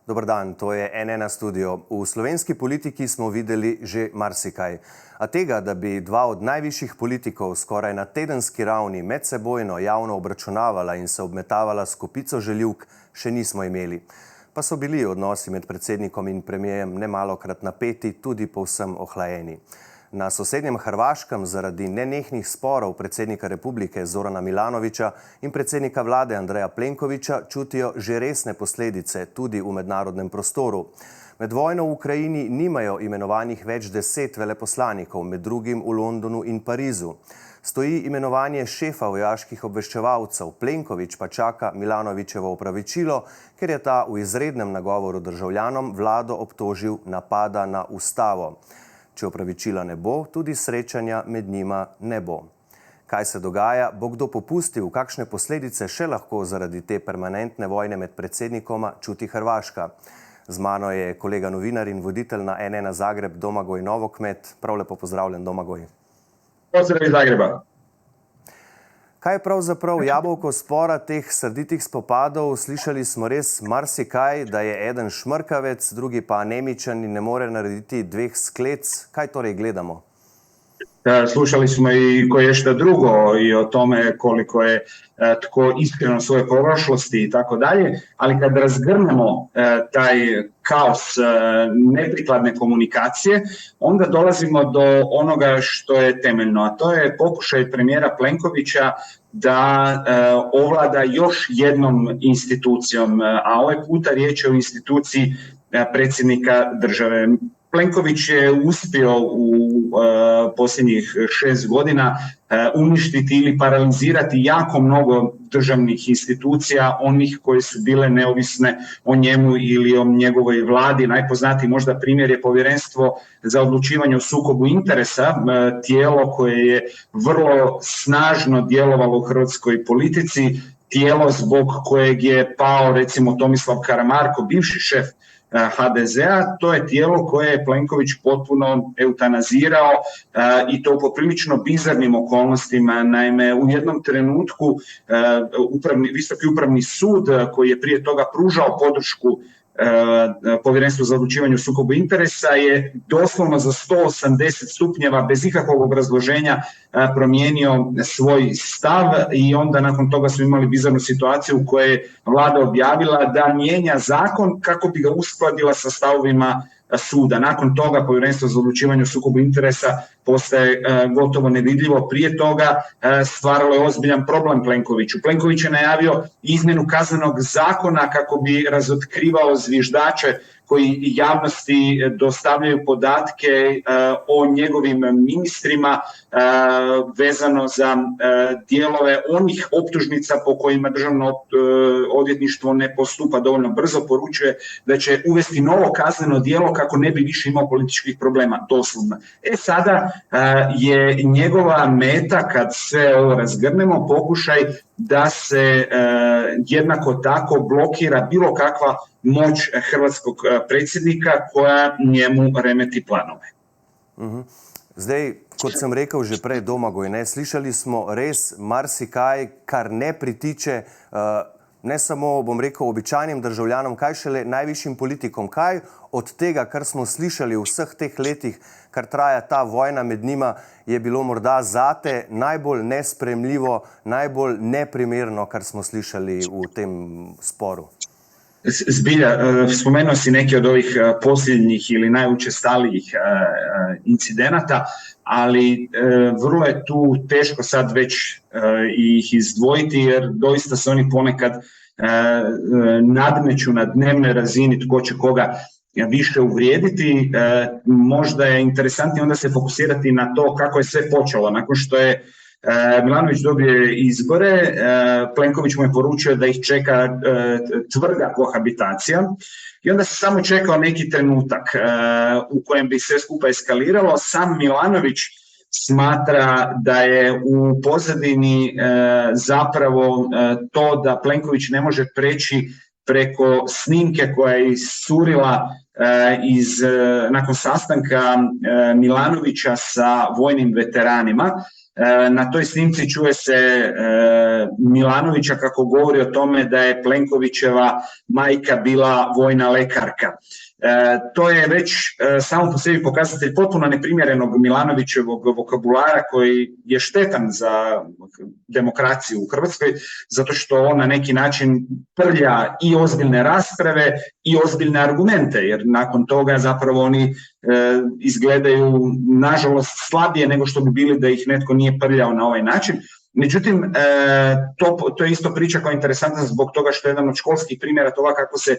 Dober dan, to je N1 studio. V slovenski politiki smo videli že marsikaj. A tega, da bi dva od najvišjih politikov skoraj na tedenski ravni medsebojno javno obračunavala in se obmetavala s kopico žaljivk, še nismo imeli. Pa so bili odnosi med predsednikom in premijerjem nemalokrat napeti, tudi povsem ohlajeni. Na sosednjem Hrvaškem zaradi nenehnih sporov predsednika republike Zorana Milanovića in predsednika vlade Andreja Plenkovića čutijo že resne posledice tudi v mednarodnem prostoru. Med vojno v Ukrajini nimajo imenovanih več 10 veleposlanikov, med drugim v Londonu in Parizu. Stoji imenovanje šefa vojaških obveščevalcev, Plenković pa čaka Milanovićevo opravičilo, ker je ta v izrednem nagovoru državljanom vlado obtožil napada na ustavo. Če opravičila ne bo, tudi srečanja med njima ne bo. Kaj se dogaja, bo kdo popustil, kakšne posledice še lahko zaradi te permanentne vojne med predsednikoma čuti Hrvaška. Z mano je kolega novinar in voditelj na N1 Zagreb Domagoj Novokmet. Prav lepo pozdravljen, Domagoj. Pozdrav iz Zagreba. Kaj je pravzaprav jabolko spora teh srditih spopadov? Slišali smo res marsikaj, da je eden šmrkavec, drugi pa anemičan in ne more narediti dveh sklec. Kaj torej gledamo? Slušali smo i koješta drugo i o tome koliko je tko iskreno svoje prošlosti i tako dalje, ali kad razgrnemo taj kaos neprikladne komunikacije, onda dolazimo do onoga što je temeljno, a to je pokušaj premijera Plenkovića da ovlada još jednom institucijom, a ovaj puta riječ je o instituciji predsjednika države. Plenković je uspio u posljednjih 6 godina uništiti ili paralizirati jako mnogo državnih institucija, onih koje su bile neovisne o njemu ili o njegovoj vladi. Najpoznatiji možda primjer je Povjerenstvo za odlučivanje o sukobu interesa, tijelo koje je vrlo snažno djelovalo u hrvatskoj politici, tijelo zbog kojeg je pao recimo Tomislav Karamarko, bivši šef HDZ-a. To je tijelo koje je Plenković potpuno eutanazirao i to po prilično bizarnim okolnostima. Naime, u jednom trenutku Visoki upravni sud koji je prije toga pružao podršku Povjerenstvo za odlučivanje o sukobu interesa je doslovno za 180 stupnjeva bez ikakvog obrazloženja promijenio svoj stav i onda nakon toga smo imali bizarnu situaciju u kojoj je vlada objavila da mijenja zakon kako bi ga uskladila sa stavovima suda. Nakon toga Povjerenstvo za odlučivanje o sukobu interesa postaje gotovo nevidljivo. Prije toga stvaralo je ozbiljan problem Plenkoviću. Plenković je najavio izmjenu kaznenog zakona kako bi razotkrivao zviždače koji javnosti dostavljaju podatke o njegovim ministrima vezano za dijelove onih optužnica po kojima državno odvjetništvo ne postupa dovoljno brzo. Poručuje da će uvesti novo kazneno djelo kako ne bi više imao političkih problema, doslovno. Sada je njegova meta, kad sve ovo razgrnemo, pokušaj da se jednako tako blokira bilo kakva moć hrvatskog predsjednika koja njemu remeti planove. Zdaj, kot sem rekel že prej, Domagoj, slišali smo res marsikaj, kar ne pritiče ne samo, bom rekel, običajnim državljanom, kaj šele najvišjim politikom. Kaj od tega, kar smo slišali v vseh teh letih, kar traja ta vojna med njima, je bilo morda zate najbolj nespremljivo, najbolj neprimerno, kar smo slišali v tem sporu? Zbilja, spomenuo si neke od ovih posljednjih ili najučestalijih incidenata, ali vrlo je tu teško sad već ih izdvojiti jer doista se oni ponekad nadmeću na dnevnoj razini tko će koga više uvrijediti. Možda je interesantnije onda se fokusirati na to kako je sve počelo. Nakon što je Milanović dobio izbore, Plenković mu je poručio da ih čeka tvrda kohabitacija i onda se samo čekao neki trenutak u kojem bi sve skupa eskaliralo. Sam Milanović smatra da je u pozadini zapravo to da Plenković ne može preći preko snimke koja je iscurila nakon sastanka Milanovića sa vojnim veteranima. Na toj snimci čuje se Milanovića kako govori o tome da je Plenkovićeva majka bila vojna lekarka. To je već samo po sebi pokazatelj potpuno neprimjerenog Milanovićevog vokabulara koji je štetan za demokraciju u Hrvatskoj, zato što on na neki način prlja i ozbiljne rasprave i ozbiljne argumente, jer nakon toga zapravo oni izgledaju nažalost slabije nego što bi bili da ih netko nije prljao na ovaj način. Međutim, to je isto priča koja je interesantna zbog toga što je jedan od školskih primjera toga kako se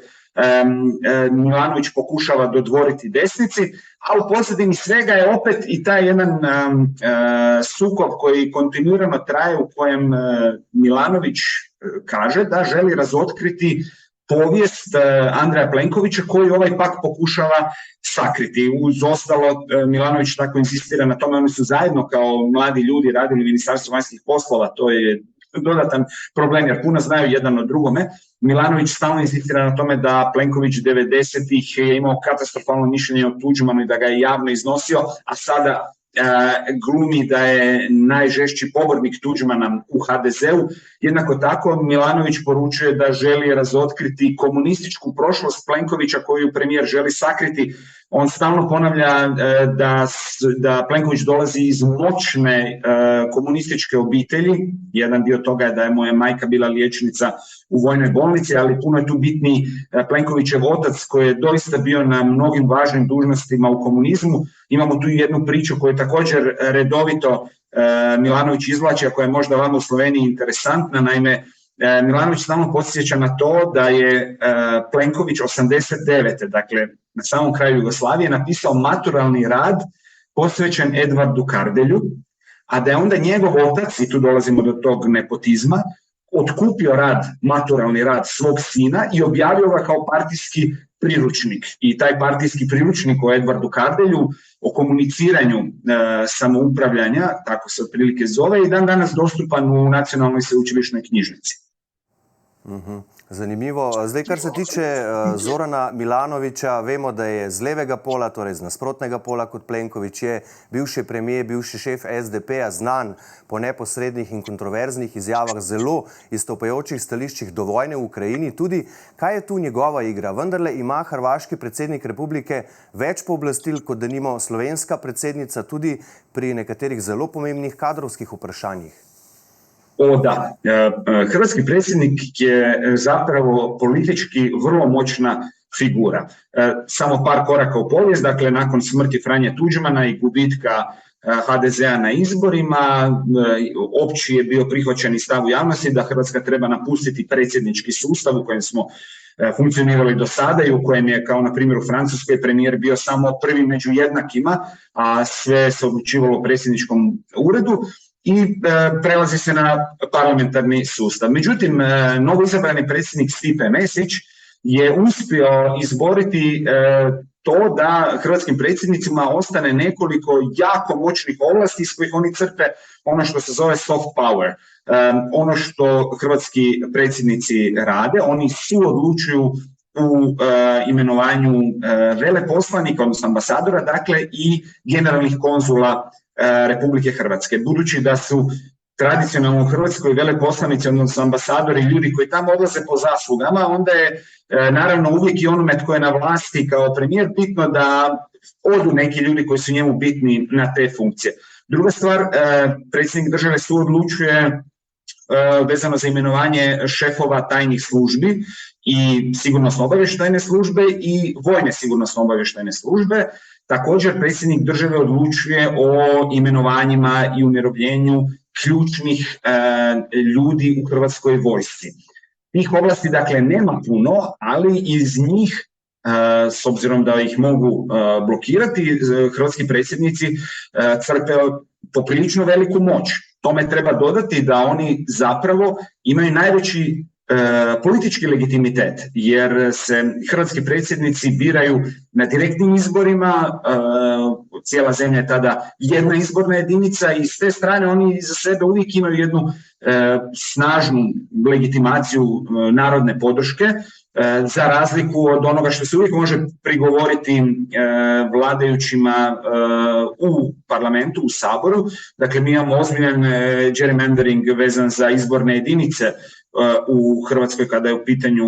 Milanović pokušava dodvoriti desnici, a u pozadini svega je opet i taj jedan sukob koji kontinuirano traje u kojem Milanović kaže da želi razotkriti povijest Andreja Plenkovića koju ovaj pak pokušava sakriti. Uz ostalo, Milanović tako insistira na tome, oni su zajedno kao mladi ljudi radili u Ministarstvu vanjskih poslova, to je dodatan problem jer puno znaju jedan od drugome. Milanović stalno insistira na tome da Plenković 90-ih je imao katastrofalno mišljenje o Tuđmanu i da ga je javno iznosio, a sada glumi da je najžešći pobornik Tuđmana u HDZ-u. Jednako tako Milanović poručuje da želi razotkriti komunističku prošlost Plenkovića koju premijer želi sakriti. On stalno ponavlja da Plenković dolazi iz moćne komunističke obitelji. Jedan dio toga je da je moja majka bila liječnica u vojnoj bolnici, ali puno je tu bitniji Plenkovićev otac koji je doista bio na mnogim važnim dužnostima u komunizmu. Imamo tu jednu priču koju također redovito Milanović izvlači, a koja je možda vama u Sloveniji interesantna. Naime, Milanović stalno podsjeća na to da je Plenković 89. dakle na samom kraju Jugoslavije napisao maturalni rad posvećen Edvardu Kardelju, a da je onda njegov otac, i tu dolazimo do tog nepotizma, otkupio maturalni rad svog sina i objavio ga kao partijski priručnik. I taj partijski priručnik o Edvardu Kardelju, o komuniciranju samoupravljanja, tako se otprilike zove, i dan danas dostupan u Nacionalnoj sveučilišnoj knjižnici. Zanimivo. Zdaj, kar se tiče Zorana Milanovića, vemo, da je z levega pola, torej z nasprotnega pola kot Plenković, je bivši premijer, bivši šef SDP-a, znan po neposrednih in kontroverznih izjavah, zelo izstopajočih stališčih do vojne v Ukrajini. Tudi, kaj je tu njegova igra? Vendarle ima hrvaški predsednik republike več pooblastil kot denimo slovenska predsednica, tudi pri nekaterih zelo pomembnih kadrovskih vprašanjih. Da, hrvatski predsjednik je zapravo politički vrlo moćna figura. Samo par koraka u povijest, dakle nakon smrti Franje Tuđmana i gubitka HDZ-a na izborima, opći je bio prihvaćen i stav u javnosti da Hrvatska treba napustiti predsjednički sustav u kojem smo funkcionirali do sada i u kojem je, kao na primjer u Francuskoj, premijer bio samo prvi među jednakima, a sve se odlučivalo u predsjedničkom uredu. I prelazi se na parlamentarni sustav. Međutim, novoizabrani predsjednik Stipe Mesić je uspio izboriti to da hrvatskim predsjednicima ostane nekoliko jako moćnih ovlasti s kojih oni crpe ono što se zove soft power. Ono što hrvatski predsjednici rade, oni suodlučuju u imenovanju veleposlanika, odnosno ambasadora, dakle i generalnih konzula Republike Hrvatske. Budući da su tradicionalno u Hrvatskoj veleposlanici, odnosno ambasadori, ljudi koji tamo odlaze po zaslugama, onda je naravno uvijek i onome tko je na vlasti kao premijer bitno da odu neki ljudi koji su njemu bitni na te funkcije. Druga stvar, predsjednik države suodlučuje vezano za imenovanje šefova tajnih službi i sigurnosno-obavještajne službe i vojne sigurnosno-obavještajne službe. Također predsjednik države odlučuje o imenovanjima i umirovljenju ključnih ljudi u Hrvatskoj vojsci. Tih ovlasti dakle nema puno, ali iz njih, s obzirom da ih mogu blokirati, hrvatski predsjednici crpe poprilično veliku moć. Tome treba dodati da oni zapravo imaju najveći politički legitimitet, jer se hrvatski predsjednici biraju na direktnim izborima, cijela zemlja je tada jedna izborna jedinica i s te strane oni za sebe uvijek imaju jednu snažnu legitimaciju narodne podrške. za razliku od onoga što se uvijek može prigovoriti vladajućima u parlamentu, u Saboru. Dakle, mi imamo ozbiljan gerrymandering vezan za izborne jedinice u Hrvatskoj kada je u pitanju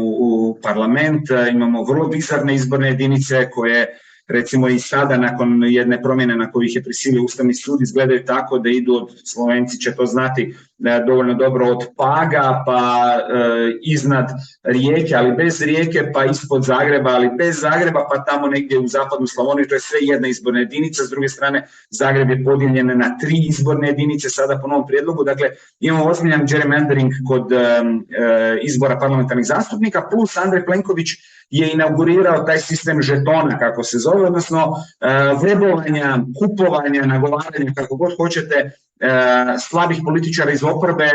parlament. Imamo vrlo bizarne izborne jedinice koje recimo i sada nakon jedne promjene na koju ih je prisilio Ustavni sud izgledaju tako da idu od, Slovenci će to znati dovoljno dobro, od Paga pa iznad Rijeke, ali bez Rijeke, pa ispod Zagreba, ali bez Zagreba, pa tamo negdje u zapadnu Slavoniju, to je sve jedna izborna jedinica. S druge strane, Zagreb je podijeljen na 3 izborne jedinice sada po novom prijedlogu. Dakle, imamo ozbiljan gerrymandering kod izbora parlamentarnih zastupnika, plus Andrej Plenković je inaugurirao taj sistem žetona, kako se zove, odnosno vrebovanja, kupovanja, nagovaranja, kako god hoćete, slabih političara iz oporbe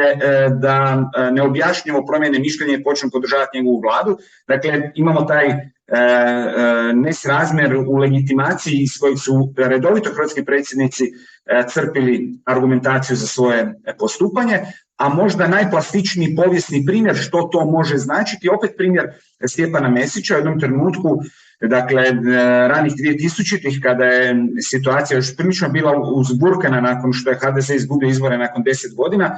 da neobjašnjivo promijene mišljenje i počnu podržavati njegovu vladu. Dakle, imamo taj nesrazmjer u legitimaciji iz kojeg su redovito hrvatski predsjednici crpili argumentaciju za svoje postupanje, a možda najplastičniji povijesni primjer što to može značiti, opet primjer Stjepana Mesića u jednom trenutku, dakle ranih 2000-ih, kada je situacija još prilično bila uzburkana nakon što je HDZ izgubio izbore nakon 10 godina,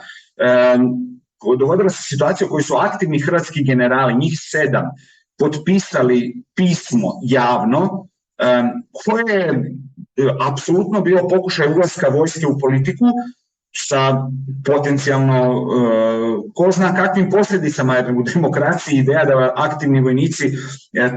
dogodila se situacija u kojoj su aktivni hrvatski generali, njih 7, potpisali pismo javno koje je apsolutno bilo pokušaj ulaska vojske u politiku sa potencijalno ko zna kakvim posljedicama, jer u demokraciji ideja da aktivni vojnici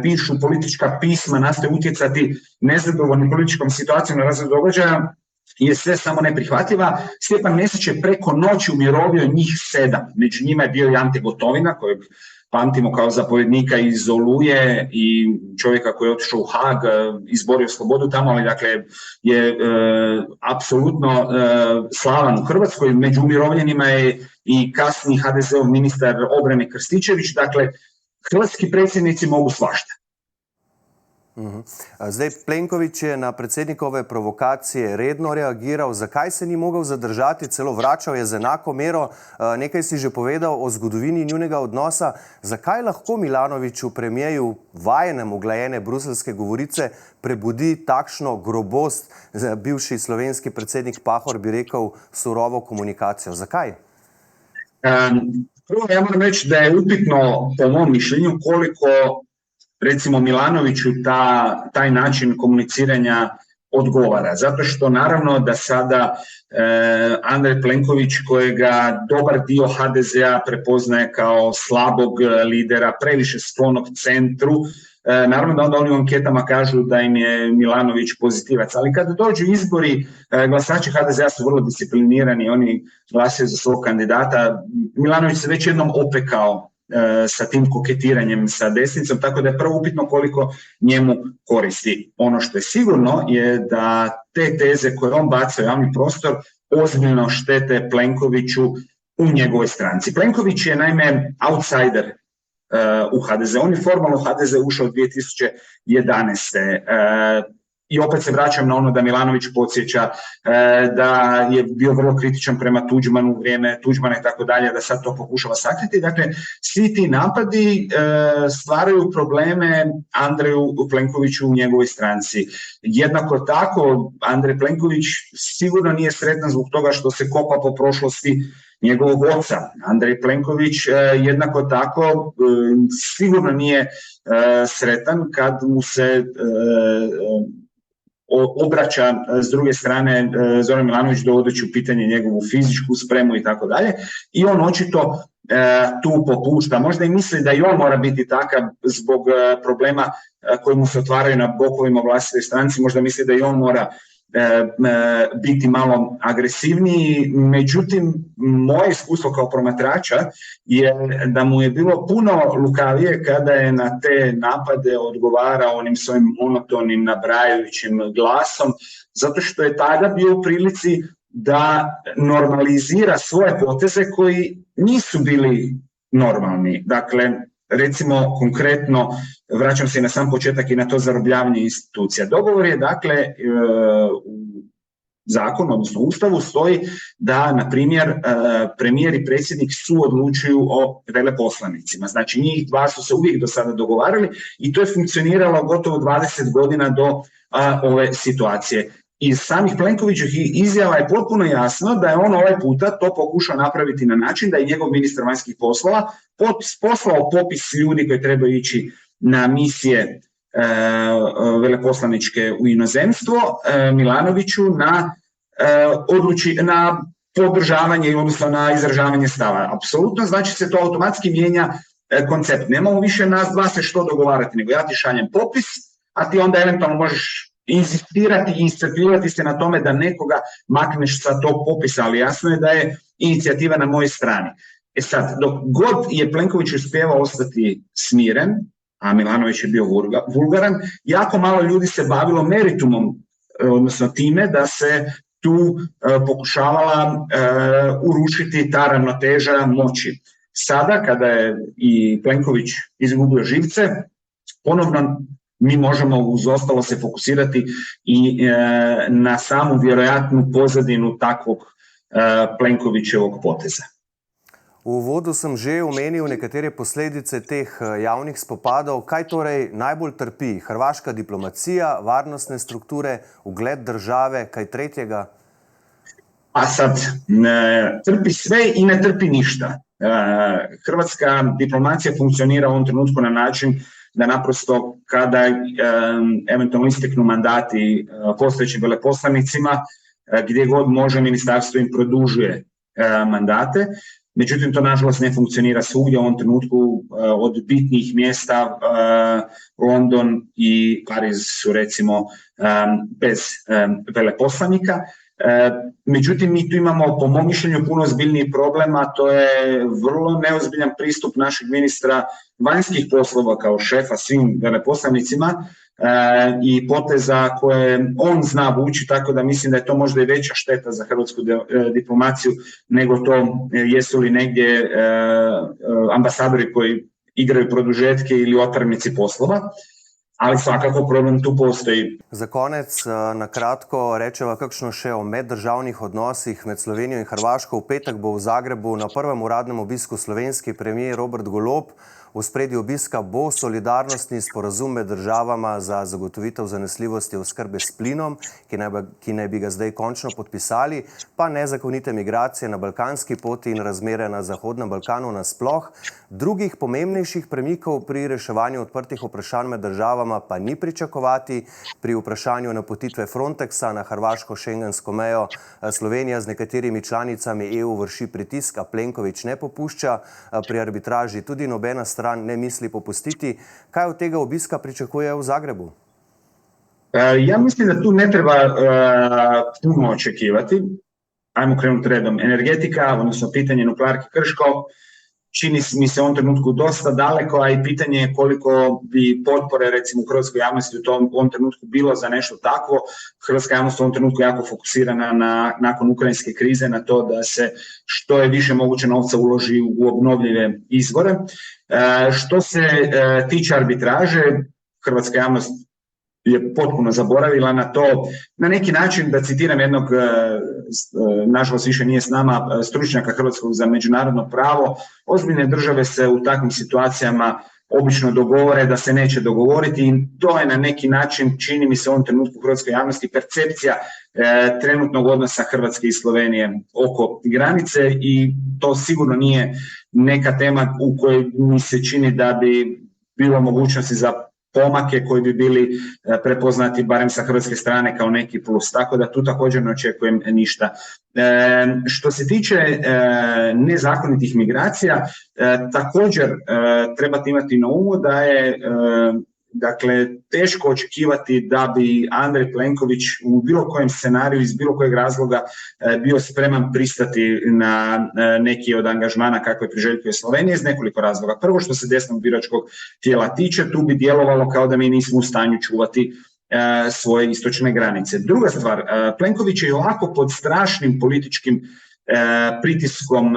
pišu politička pisma, nastoje utjecati nezadovoljnom političkom situacijom na razvoj događaja je sve samo neprihvatljiva. Stjepan Mesić je preko noći umirovio njih 7. Među njima je bio i Ante Gotovina, kojeg pamtimo kao zapovjednika iz Oluje i čovjeka koji je otišao u Haag, izborio slobodu tamo, ali dakle je apsolutno slavan u Hrvatskoj. Među umirovljenima je i kasni HDZ-ov ministar obrane Krstičević. Dakle, hrvatski predsjednici mogu svašta. Zdaj, Plenković je na predsednikove provokacije redno reagiral. Zakaj se ni mogel zadržati, celo vračal je z enako mero? Nekaj si že povedal o zgodovini njunega odnosa. Zakaj lahko Milanoviću, premijeju, vajenem uglajene bruselske govorice, prebudi takšno grobost? Bivši slovenski predsednik Pahor bi rekel surovo komunikacijo. Zakaj? Prvo, ja moram reći da je upitno, po mom mišljenju, koliko recimo Milanoviću taj način komuniciranja odgovara. Zato što naravno da sada Andrej Plenković, kojega dobar dio HDZ-a prepoznaje kao slabog lidera, previše sklonog centru, naravno da onda oni u anketama kažu da im je Milanović pozitivac. Ali kada dođu izbori, glasači HDZ-a su vrlo disciplinirani, oni glasaju za svog kandidata. Milanović se već jednom opekao sa tim koketiranjem sa desnicom, tako da je prvo upitno koliko njemu koristi. Ono što je sigurno je da te teze koje on baca u javni prostor ozbiljno štete Plenkoviću u njegovoj stranci. Plenković je naime outsider u HDZ. On je formalno u HDZ ušao 2011. I opet se vraćam na ono da Milanović podsjeća da je bio vrlo kritičan prema Tuđmanu u vrijeme Tuđmana i tako dalje, da sad to pokušava sakriti. Dakle, svi ti napadi stvaraju probleme Andreju Plenkoviću u njegovoj stranci. Jednako tako, Andrej Plenković sigurno nije sretan zbog toga što se kopa po prošlosti njegovog oca. Andrej Plenković jednako tako sigurno nije sretan kad mu se obraća s druge strane Zoran Milanović dovodeći u pitanje njegovu fizičku spremu i tako dalje. I on očito tu popušta. Možda i misli da i on mora biti takav zbog problema koji mu se otvaraju na bokovima vlastitoj stranci. Možda misli da i on mora biti malo agresivniji, međutim moje iskustvo kao promatrača je da mu je bilo puno lukavije kada je na te napade odgovarao onim svojim monotonim, nabrajajućim glasom, zato što je tada bio u prilici da normalizira svoje poteze koji nisu bili normalni. Dakle, recimo konkretno, vraćam se i na sam početak i na to zarobljavanje institucija. Dogovor je dakle zakonu, odnosno Ustavu, stoji da, na primjer, premijer i predsjednik suodlučuju o veleposlanicima. Znači, njih dva su se uvijek do sada dogovarali i to je funkcioniralo gotovo 20 godina do ove situacije. Iz samih Plenkovićevih izjava je potpuno jasno da je on ovaj puta to pokušao napraviti na način da je njegov ministar vanjskih poslova poslao popis ljudi koji trebaju ići na misije veleposlaničke u inozemstvo Milanoviću na podržavanje, odnosno na izražavanje stava. Apsolutno, znači se to automatski mijenja koncept. Nemamo više nas dva se što dogovarati, nego ja ti šaljem popis, a ti onda eventualno možeš inzistirati i iscrpljivati se na tome da nekoga makneš sa tog popisa, ali jasno je da je inicijativa na mojoj strani. Sad, dok god je Plenković uspjevao ostati smiren, a Milanović je bio vulgaran, jako malo ljudi se bavilo meritumom, odnosno time da se tu pokušavala urušiti ta ravnoteža moći. Sada, kada je i Plenković izgubio živce, ponovno mi možemo uz ostalo se fokusirati i na samu vjerojatnu pozadinu takvog Plenkovićevog poteza. V uvodu sem že omenil nekatere posledice teh javnih spopadov. Kaj torej najbolj trpi? Hrvaška diplomacija, varnostne strukture, ugled države, kaj tretjega? A sad, trpi sve i ne trpi ništa. Hrvatska diplomacija funkcionira u ovom trenutku na način da naprosto kada eventualno isteknu mandati postojećim veleposlanicima, gdje god može ministarstvo im produžuje mandate. Međutim, to nažalost ne funkcionira svugdje u ovom trenutku. Od bitnih mjesta London i Pariz su recimo bez veleposlanika. Međutim, mi tu imamo po mom mišljenju puno ozbiljniji problem, a to je vrlo neozbiljan pristup našeg ministra vanjskih poslova kao šefa svim veleposlanicima i poteza koje on zna vući, tako da mislim da je to možda i veća šteta za hrvatsku diplomaciju nego to jesu li negdje ambasadori koji igraju produžetke ili otpravnici poslova. Ali svakako problem tu postoji. Za konec na kratko rečeva kakšno še o meddržavnih odnosih med Slovenijo in Hrvaško. V petek bo v Zagrebu na prvem uradnem obisku slovenski premier Robert Golob. V ospredju obiska bo solidarnostni sporazum med državama za zagotovitev zanesljivosti oskrbe s plinom, ki naj bi ga zdaj končno podpisali, pa nezakonite migracije na balkanski poti in razmere na Zahodnem Balkanu nasploh. Drugih pomembnejših premikov pri reševanju odprtih vprašanj med državama pa ni pričakovati. Pri vprašanju napotitve Frontexa na hrvaško-šengensko mejo Slovenija z nekaterimi članicami EU vrši pritisk, a Plenković ne popušča. Pri arbitraži tudi nobena stran ne misli popustiti. Kaj od tega obiska pričakuje v Zagrebu? Ja mislim da tu ne treba puno očekivati. Ajmo krenuti redom. Energetika, odnosno pitanje nuklearke Krško, čini mi se u ovom trenutku dosta daleko, a i pitanje je koliko bi potpore recimo u hrvatskoj javnosti u ovom trenutku bilo za nešto takvo. Hrvatska javnost u ovom trenutku jako fokusirana nakon ukrajinske krize na to da se što je više moguće novca uloži u obnovljive izvore. Što se tiče arbitraže, hrvatska javnost je potpuno zaboravila na to. Na neki način, da citiram jednog, nažalost više nije s nama, stručnjaka hrvatskog za međunarodno pravo, ozbiljne države se u takvim situacijama obično dogovore da se neće dogovoriti i to je na neki način, čini mi se u ovom trenutku u hrvatskoj javnosti, percepcija trenutnog odnosa Hrvatske i Slovenije oko granice i to sigurno nije neka tema u kojoj mi se čini da bi bilo mogućnosti za pomake koji bi bili prepoznati barem sa hrvatske strane kao neki plus, tako da tu također ne očekujem ništa. Što se tiče nezakonitih migracija, također trebate imati na umu da je dakle teško očekivati da bi Andrej Plenković u bilo kojem scenariju iz bilo kojeg razloga bio spreman pristati na neki od angažmana kakve priželjkuje Slovenija iz nekoliko razloga. Prvo, što se desnog biračkog tijela tiče, tu bi djelovalo kao da mi nismo u stanju čuvati svoje istočne granice. Druga stvar, Plenković je ovako pod strašnim političkim pritiskom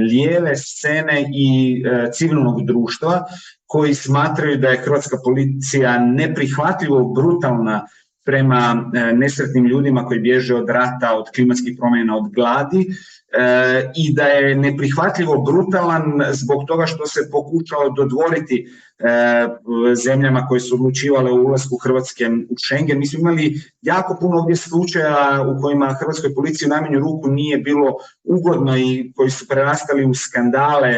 lijeve scene i civilnog društva koji smatraju da je hrvatska policija neprihvatljivo brutalna prema nesretnim ljudima koji bježe od rata, od klimatskih promjena, od gladi, i da je neprihvatljivo brutalan zbog toga što se pokušao dodvoriti zemljama koje su odlučivale o ulasku Hrvatske u Schengen. Mi smo imali jako puno ovdje slučaja u kojima hrvatskoj policiji u najmanju ruku nije bilo ugodno i koji su prerastali u skandale.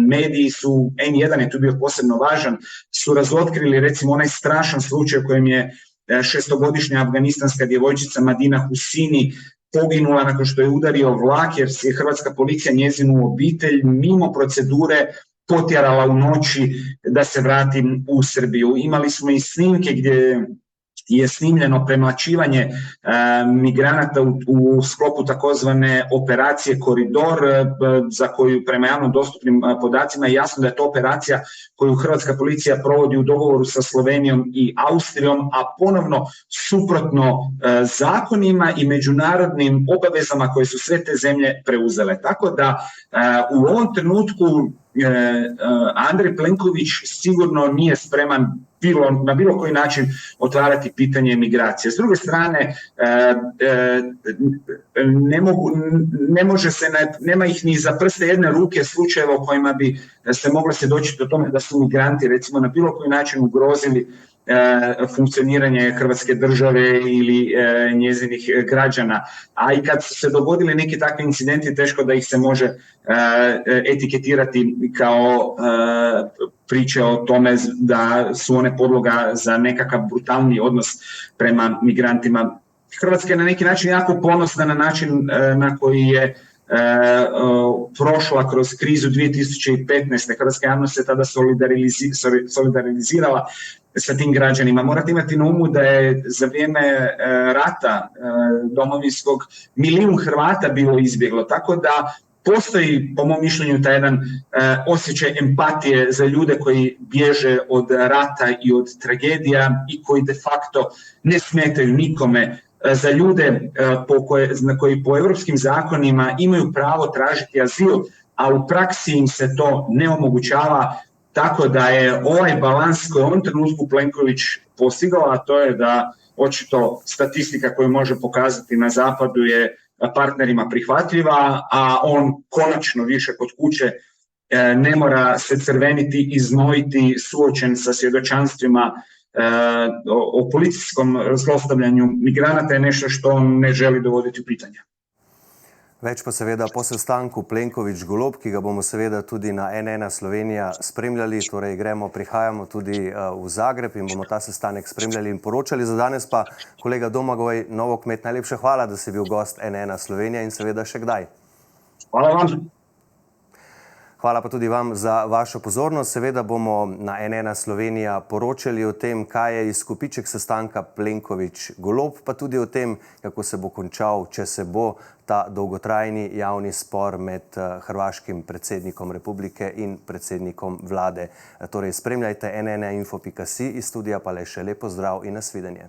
Mediji su, N1 je tu bio posebno važan, su razotkrili recimo onaj strašan slučaj u kojem je 6-godišnja afganistanska djevojčica Madina Husini poginula nakon što je udario vlak, jer je hrvatska policija njezinu obitelj mimo procedure potjerala u noći da se vrati u Srbiju. Imali smo i snimke gdje je snimljeno premlaćivanje migranata u sklopu takozvane operacije Koridor, za koju prema javno dostupnim podacima je jasno da je to operacija koju hrvatska policija provodi u dogovoru sa Slovenijom i Austrijom, a ponovno suprotno zakonima i međunarodnim obavezama koje su sve te zemlje preuzele. Tako da u ovom trenutku Andrej Plenković sigurno nije spreman na bilo koji način otvarati pitanje migracije. S druge strane, nema ih ni za prste jedne ruke slučajeva u kojima bi se moglo svjedočiti o tome da su migranti recimo na bilo koji način ugrozili funkcioniranje Hrvatske države ili njezinih građana. A i kad su se dogodili neki takvi incidenti, teško da ih se može etiketirati kao priče o tome da su one podloga za nekakav brutalni odnos prema migrantima. Hrvatska je na neki način jako ponosna na način na koji je prošla kroz krizu 2015. Hrvatska javnost se tada solidarizirala sa tim građanima. Morate imati na umu da je za vrijeme rata domovinskog 1 milijun Hrvata bilo izbjeglo, tako da postoji, po mom mišljenju, taj jedan osjećaj empatije za ljude koji bježe od rata i od tragedija i koji de facto ne smetaju nikome, za ljude koji po europskim zakonima imaju pravo tražiti azil, a u praksi im se to ne omogućava, tako da je ovaj balans koji u ovom trenutku Plenković postigao, a to je da očito statistika koju može pokazati na zapadu je partnerima prihvatljiva, a on konačno više kod kuće ne mora se crveniti i znojiti suočen sa svjedočanstvima o policijskom zlostavljanju migranata, je nešto što on ne želi dovoditi u pitanje. Več pa seveda po sestanku Plenković-Golob, ki ga bomo seveda tudi na N1 Slovenija spremljali, torej prihajamo tudi v Zagreb in bomo ta sestanek spremljali in poročali. Za danes pa, kolega Domagoj Novokmet, najlepša hvala, da si bil gost N1 Slovenija in seveda še kdaj. Hvala vam. Hvala pa tudi vam za vašo pozornost. Seveda bomo na N1 Slovenija poročali o tem, kaj je izkupiček sestanka Plenković-Golob, pa tudi o tem, kako se bo končal, če se bo ta dolgotrajni javni spor med hrvaškim predsednikom republike in predsednikom vlade. Torej, spremljajte n1info.si, iz studija pa le še lep pozdrav in nasvidenje.